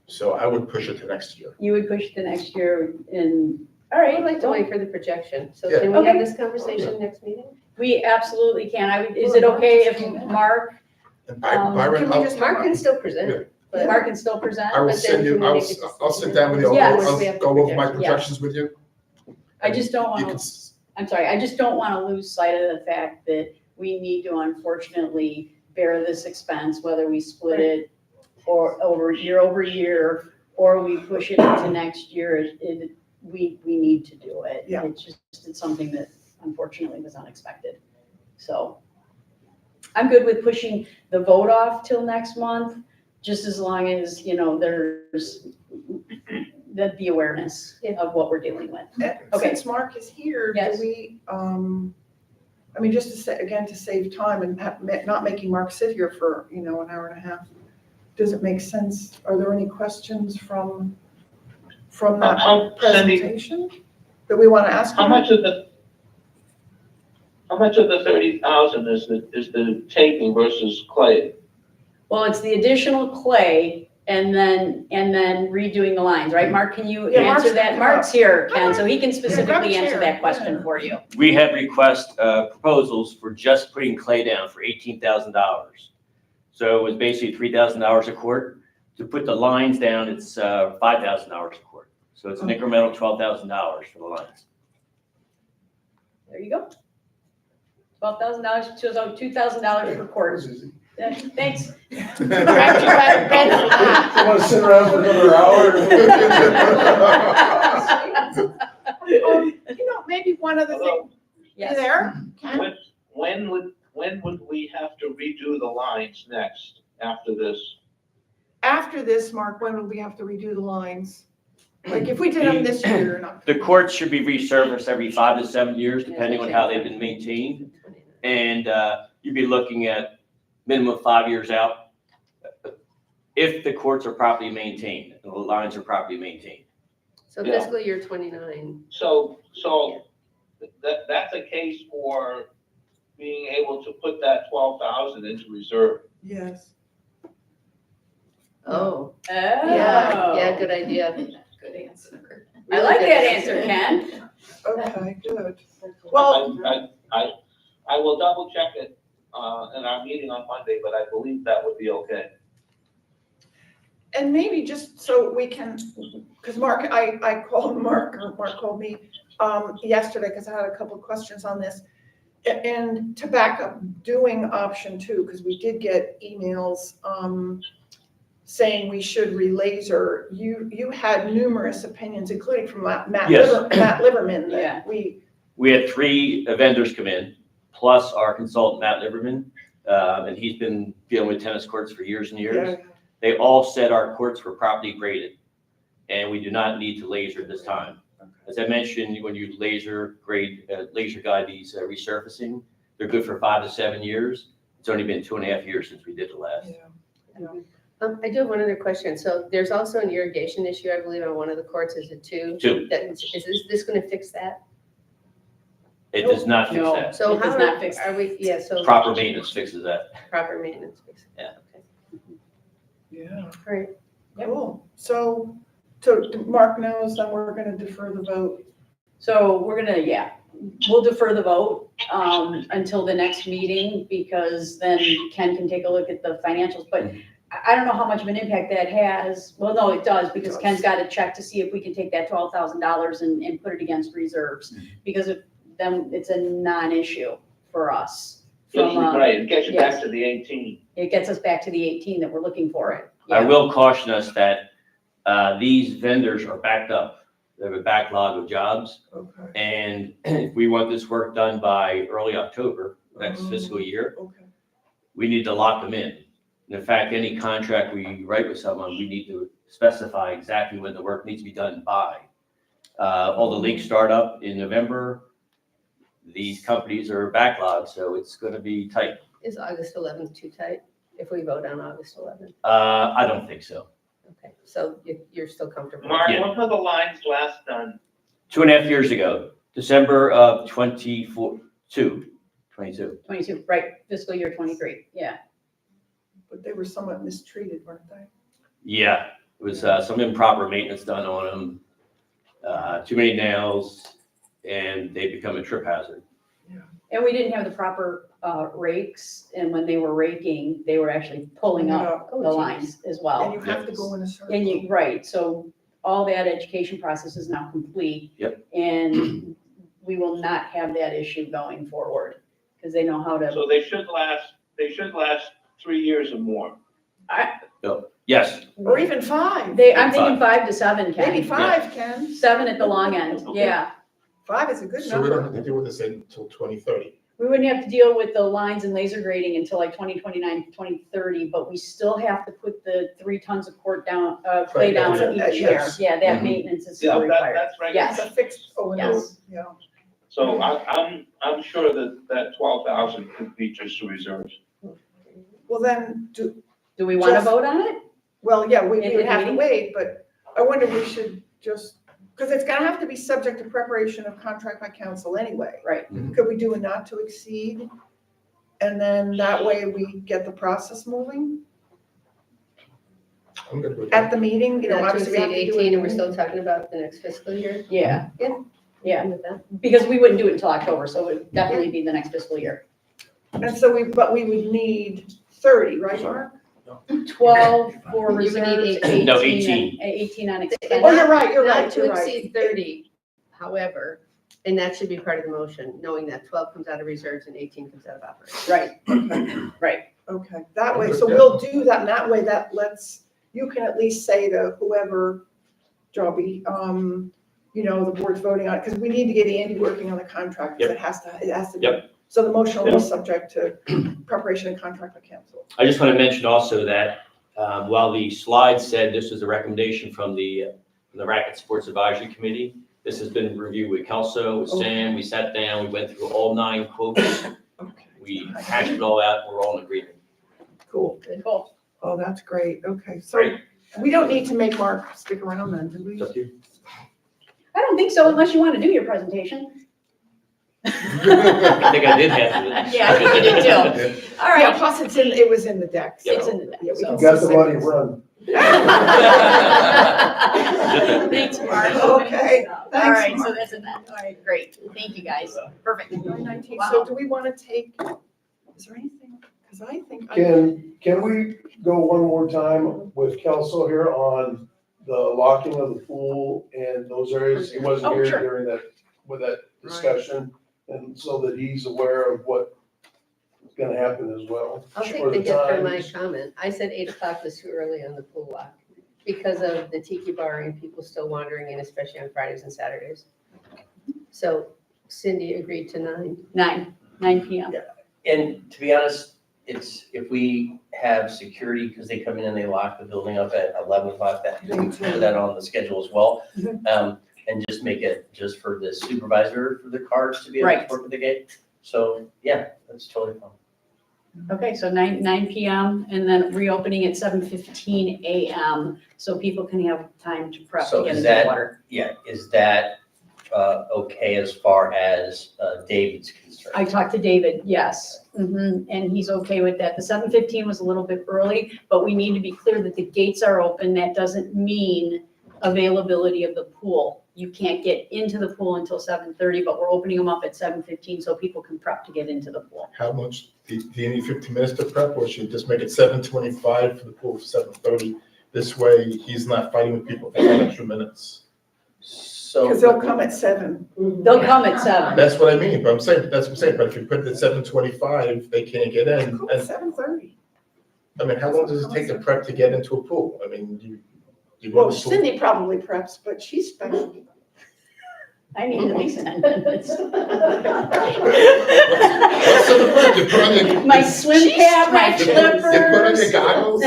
So I would push it to next year. You would push the next year in, all I'd right, like to wait for the projection. So Yeah. can we have Okay. this conversation next meeting? we absolutely can. Is it okay if Mark And Um, Byron, can we I'll, just- Mark can still Yeah. present, but Mark can still present? I will but then send you, can we I'll, make a decision? I'll sit down with you, Yes. Once we have I'll the go over my projection. projections with you. I just don't You want can, to, I'm sorry, I just don't want to lose sight of the fact that we need to unfortunately bear this expense, whether we split it or over year, or we push it into next year. We need to do it. Yeah. It's something that unfortunately was unexpected. So I'm good with pushing the vote off till next month, just as long as, there's the awareness of what we're dealing with. And Okay. since Mark is here, Yes. do we, just to say, again, to save time and not making Mark sit here for, an hour and a half, does it make sense? Are there any questions from that Cindy, presentation that we want to ask how him? much of the 30,000 is the taping versus clay? Well, it's the additional clay and then redoing the lines, right? Mark, can you Yeah, Mark's answer that? come Mark's here, Ken, Come so he can grab a specifically answer chair, that question yeah. for you. We have proposals for just putting clay down for $18,000. So it was basically $3,000 a quart. To put the lines down, it's $5,000 a quart. So it's an incremental $12,000 for the lines. There you go. $12,000, so $2,000 per quart. Thanks. You wanna sit around for another hour? Maybe one other thing, you Yes. there? Ken? When would we have to redo the lines next after this? After this, Mark, when would we have to redo the lines? Like if we did them this year or not? The courts should be resurfaced every 5 to 7 years, depending on how they've been maintained. And you'd be looking at minimum 5 years out if the courts are properly maintained, and the lines are properly maintained. So Yeah. fiscal year 29. So that's a case for being able to put that 12,000 into reserve. Yes. Oh, Oh. yeah, good idea. Good answer. I like that answer, Ken. Okay, good. Well, I will double check it in our meeting on Monday, but I believe that would be okay. and maybe just so we can, because Mark, I called Mark, or Mark called me yesterday because I had a couple of questions on this. And to back up doing option 2, because we did get emails saying we should relaser. You had numerous opinions, including from Matt Yes. Liverman, Yeah. that we, We had 3 vendors come in, plus our consultant, Matt Liverman, and he's been dealing with tennis courts for years and years. yeah, They all said our courts were properly graded, and we do not need to laser this time. As I mentioned, when you laser guide these resurfacing, they're good for 5 to 7 years. It's only been 2.5 years since we did the last. yeah. I do have one other question. So there's also an irrigation issue, I believe, on one of the courts. Is it 2? 2. Is this going to fix that? It does not fix No. that. So It does how not fix are we, yeah, so. Proper maintenance fixes that. Proper maintenance, basically. Yeah. Okay. Yeah, Great. cool. So Mark knows that we're gonna defer the vote. So we're gonna, we'll defer the vote, until the next meeting, because then Ken can take a look at the financials, but I don't know how much of an impact that has. Well, no, it does, because Ken's got to check to see if we can take that $12,000 and put it against reserves, because then it's a non-issue for us. From, Right, it gets you back yes. to the 18. It gets us back to the 18 that we're looking for. I Yeah. will caution us that these vendors are backed up. They have a backlog of jobs. Okay. And if we want this work done by early October, next fiscal year, Okay. we need to lock them in. And in fact, any contract we write with someone, we need to specify exactly when the work needs to be done by. All the leagues start up in November. These companies are backlogged, so it's going to be tight. Is August 11th too tight if we vote on August 11th? I don't think so. Okay, so you're still comfortable? Mark, Yeah. when were the lines last done? 2.5 years ago, December of 22, 22, right, fiscal year 23, yeah. But they were somewhat mistreated, weren't they? Yeah, it was some improper maintenance done on them, too many nails, and they become a trip hazard. And we didn't have the proper rakes, and when they were raking, they were actually pulling up Oh, the geez. lines as And well. you have to go in a circle. And you, right, so all that education process is now complete. Yep. And we will not have that issue going forward, because they know how to, So they should last 3 years or more. Yes, Or even 5. I'm thinking 5 to 7, Ken. Maybe 5, Ken. 7 at the long end, Okay. yeah. 5 is a good So we don't number. have to deal with this until 2030. We wouldn't have to deal with the lines and laser grading until like 2029, 2030, but we still have to put the 3 tons of clay Right, down yeah. each year. Yes. Yeah, that Mhm. maintenance is Yeah, still required. that's right. Yes. It's a fixed O and O. Yes. Yeah. So I'm sure that 12,000 could be just the reserves. Well, then, Do we want to Just- vote on it? we In would have to meeting? wait, but I wonder we should just, because it's gonna have to be subject to preparation of contract by council anyway. Right. Could we do a not to exceed? And then that way we get the process moving I'm good with at that. the meeting, you know, Not to obviously we have exceed to do 18, it. and we're still talking about the next fiscal year? Yeah, Yeah. I'm with that. because we wouldn't do it until October, so it would definitely be the next fiscal year. And so but we would need 30, right, Mark? 12 for You would need reserves, 18. No, 18 on Oh, expense. you're right, you're Not right, to you're right. exceed 30, however, and that should be part of the motion, knowing that 12 comes out of reserves and 18 comes out of operating. Right, Okay, that way, so we'll do that, and that way that lets, you can at least say to whoever, Joby, you know, the board's voting on it, because we need to get Andy working on the contract, because it has to be. Yep. So the motion will Yep. be subject to preparation and contract by council. I just want to mention also that while the slide said this was a recommendation from the Racket Sports Advisory Committee, this has been reviewed with Kelso, with Sam, we sat down, we went through all 9 quotes, Okay. we hashed it all out, we're all in agreement. Cool. cool. Oh, that's great, okay, so Great. we don't need to make Mark stick around then, do we? It's up to you. I don't think so, unless you want to do your presentation. I think I did have to. Yeah, I think you did too. All Yeah, right. plus it was in the deck, so. It's in the deck, Yeah, we so. can Got still the say money, this. run. Thanks, Mark. Okay, All thanks, right, Mark. so that's in that. All right, great. Thank you, guys. Perfect. 9:19. Wow. So do we want to take, is there anything, because I think. Can we go one more time with Kelso here on the locking of the pool and those areas? He wasn't Oh, here sure. during with that discussion, and so that he's aware of what's gonna happen as well. I'll take For the the hit for my times. comment. I said 8 o'clock was too early on the pool lock because of the tiki bar and people still wandering in, especially on Fridays and Saturdays. So Cindy agreed to 9. 9 PM. And to be honest, it's, if we have security, because they come in and they lock the building up at 11 o'clock, that, we put that on the schedule as well. And just make it just for the supervisor for the cars to be able to Right. work at the gate. So, yeah, that's totally fine. Okay, so 9 PM and then reopening at 7:15 AM so people can have time to prep to So get is into the that- water. Yeah, is that okay as far as David's concerned? I talked to David, yes, and he's okay with that. The 7:15 was a little bit early, but we need to be clear that the gates are open. That doesn't mean availability of the pool. You can't get into the pool until 7:30, but we're opening them up at 7:15 so people can prep to get into the pool. How much, do you need 15 minutes to prep, or should you just make it 7:25 for the pool for 7:30? This way, he's not fighting with people for 10 extra minutes. So. Because they'll come at 7. They'll come at 7. That's what I mean, but that's what I'm saying, but if you put it at 7:25, they can't get in. Cool, And, 7:30. I mean, how long does it take to prep to get into a pool? I mean, you Well, want the pool- Cindy probably preps, but she's special. I need at least 10 minutes. What's in the prep? You put on your- My swim cap, my She's You put on flippers. your goggles?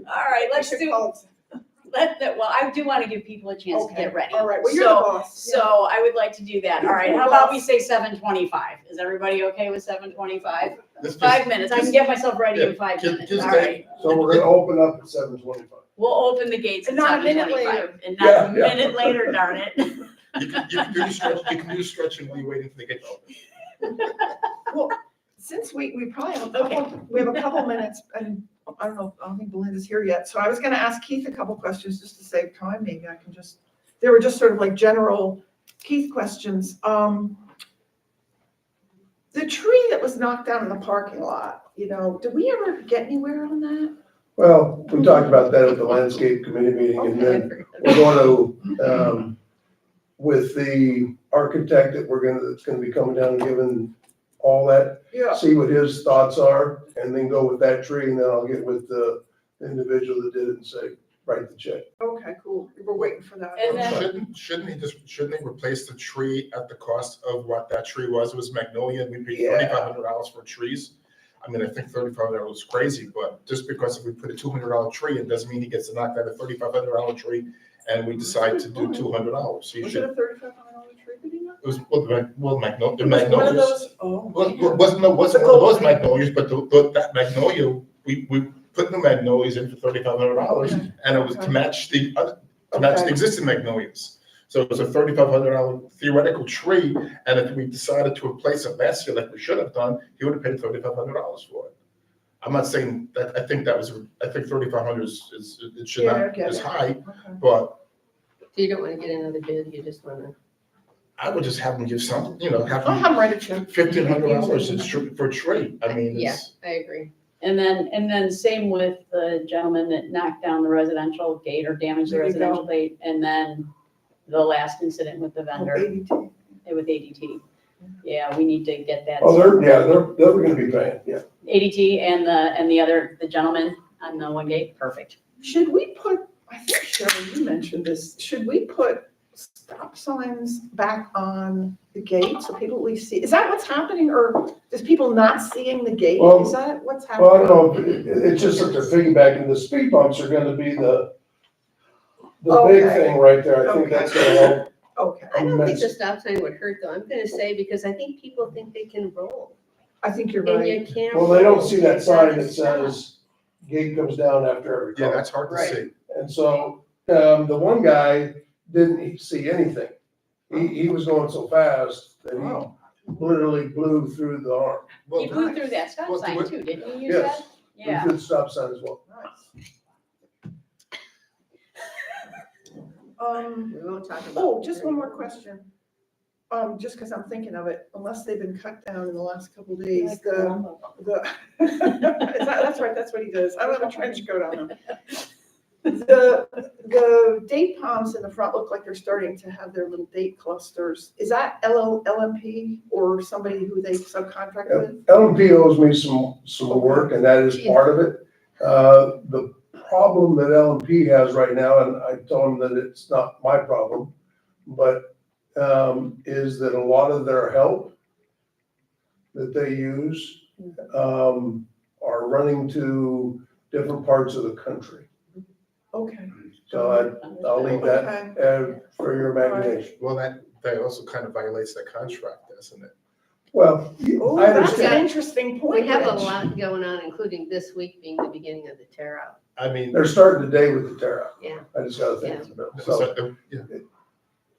All right, let's do, well, I do want to give people a chance to get ready. All right, well, you're the boss. So I would like to do that. All right, how about we say 7:25? Is everybody okay with 7:25? This just- 5 minutes. I can get myself ready in Yeah, 5 just- minutes. just All say- right. So we're gonna open up at 7:25. We'll open the gates at And not a minute 7:25. And Yeah, not a yeah. minute later, darn it. You can do stretching while you're waiting for the gate to open. Well, since we probably have a couple, we have a couple minutes, and I don't think Belinda's here yet, so I was gonna ask Keith a couple questions just to save time, maybe I can just, they were just sort of like general Keith questions. The tree that was knocked down in the parking lot, did we ever get anywhere on that? Well, we talked about that at the landscape committee meeting, and then we're going to, with the architect that's gonna be coming down and giving all that, Yeah. see what his thoughts are, and then go with that tree, and then I'll get with the individual that did it and say, write the check. Okay, cool, we're waiting for that. And then- Shouldn't he replace the tree at the cost of what that tree was? It was magnolia, and we paid Yeah. $3,500 for trees. I mean, I think $3,500 is crazy, but just because if we put a $200 tree, it doesn't mean he gets to knock down a $3,500 tree, and we decide to do $200. He Was it should, a $3,500 tree, did he know? it was, well, magnolia, It was one of magnolias. those, oh. Well, man. wasn't one of those magnolias, but that magnolia, we put the magnolias in for $3,500, Okay. and it was to Okay. match the other, to match the Okay. existing magnolias. So it was a $3,500 theoretical tree, and if we decided to replace it last year like we should have done, he would have paid $3,500 for it. I'm not saying that, I think $3,500 is, it should Yeah, I not, get is it. high, Okay. but So you don't want to get another bid, you just want to. I would just have them give some, have I'll them have him write a check. $1,500 for a tree. I mean, Yeah, it's, I agree. And then same with the gentleman that knocked down the residential gate or damaged the There you go. residential gate. And then the last incident with the vendor, ADT. with ADT. Yeah, we need to get that. Oh, they're gonna be paying, yeah. ADT and the gentleman on the one gate, perfect. Should we put, I think Cheryl, you mentioned this, should we put stop signs back on the gate so people at least see? Is that what's happening, or is people not seeing the gate? Well- Is that what's Well, I happening? don't know, it's just that they're piggybacking, the speed bumps are gonna be the big Okay. thing right there, I think Okay. that's gonna help. Okay, I don't think the stop sign would hurt though. I'm going to say, because I think people think they can roll. I think you're And right. you can't. Well, they don't roll. see that You sign gotta that stop. says gate comes down after every yeah, car. that's hard to Right. see. And so, the one guy didn't see anything. He was going so fast that Wow. he literally blew through the arm, Well, He blew through that stop Well, sign what- too, didn't you, Yes. said? blew Yeah. through the stop sign as well. Nice. We won't talk about. Oh, just one more question. Just because I'm thinking of it, unless they've been cut down in the last couple of days, that's right, that's what he does. I don't have a trench coat on him. The date palms in the front look like they're starting to have their little date clusters. Is that LMP or somebody who they subcontract with? LMP owes me some work, and that is part of it. The problem that LMP has right now, and I told them that it's not my problem, but is that a lot of their help that they use are running to different parts of the country. Okay. So I'll leave that for your imagination. Well, that also kind of violates the contract, doesn't it? Well, Oh, I that's understand. an interesting point. We have a Rich. lot going on, including this week being the beginning of the tear out. I mean, They're starting the day with the Terra. Yeah. I just gotta think about it. So, yeah. They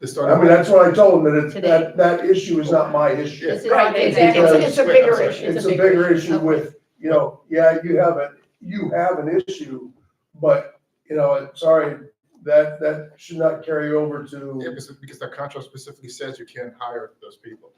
I started. mean, that's what I told them, that it's, Today. that issue is not my issue. Yeah. This is Right, today. exactly. Because It's a bigger It's issue. It's a bigger issue Okay. with, you know, yeah, you have an issue, but, you know, sorry, that should not carry over Yeah, to, because that contract specifically says you can't hire those people.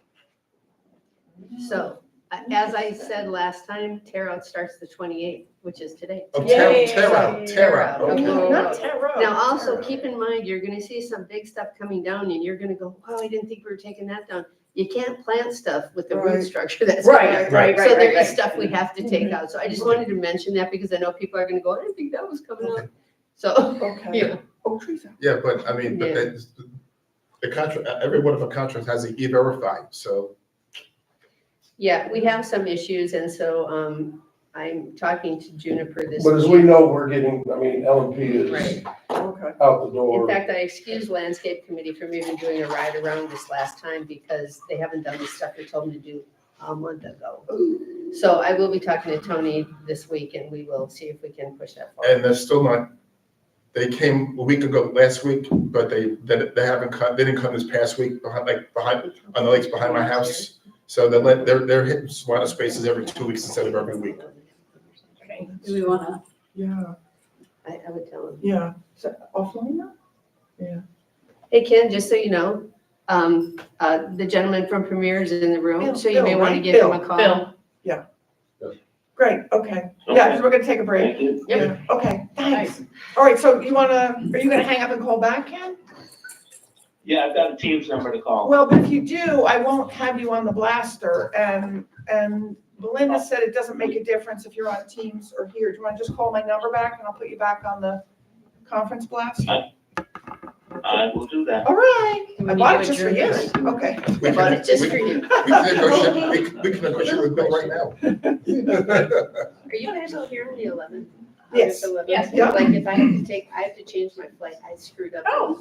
So, as I said last time, tear out starts the 28th, which is today. Oh, Yay. tear out. Tear out. Okay. Okay. Not terror. Now, also keep in mind, you're gonna see some big stuff coming down and you're gonna go, wow, I didn't think we were taking that down. You can't plant stuff with the root Right. structure that's. Right, right, So there right, is stuff we have to take out. So I just wanted to mention that because I know people are gonna go, I didn't think that was coming out. So, Okay. yeah. Oh, trees out. Yeah, but I mean, but Yeah. the contract, every one of the contracts has an E-Verify, so. Yeah, we have some issues and so, I'm talking to Juniper this but as we week. know, we're getting, I mean, LMP is Right. Okay. out the In door. fact, I excused landscape committee from even doing a ride around this last time because they haven't done the stuff we told them to do a month ago. So I will be talking to Tony this week and we will see if we can push that forward. And they're still not, they came a week ago, last week, but they haven't come, they didn't come this past week, behind, on the lakes behind my house. So they're hitting a lot of spaces every 2 weeks instead of every week. Okay, do we wanna, Yeah, I would tell him. yeah. So offline now? Hey Ken, just so you know, the gentleman from Premier is in the room, Bill, so you may Bill, want to right? give him a call. Bill? Great, okay. Yeah, Okay. because we're gonna take a break. Thank you. Yeah, okay, thanks. All right, so are you gonna hang up and call back, Ken? Yeah, I've got a team's number to call. Well, but if you do, I won't have you on the blaster, and Belinda said it doesn't make a difference if you're on Teams or here. Do you wanna just call my number back and I'll put you back on the conference blast? I will do that. All right, Do we I need bought to it just for adjourn you, this? okay. We I bought can- it just we- for you. We can negotiate with Bill right now. Are you guys all here on the 11th? Yes. August 11th? Yes. Yeah. Like if I have to change my flight, I screwed up. Oh.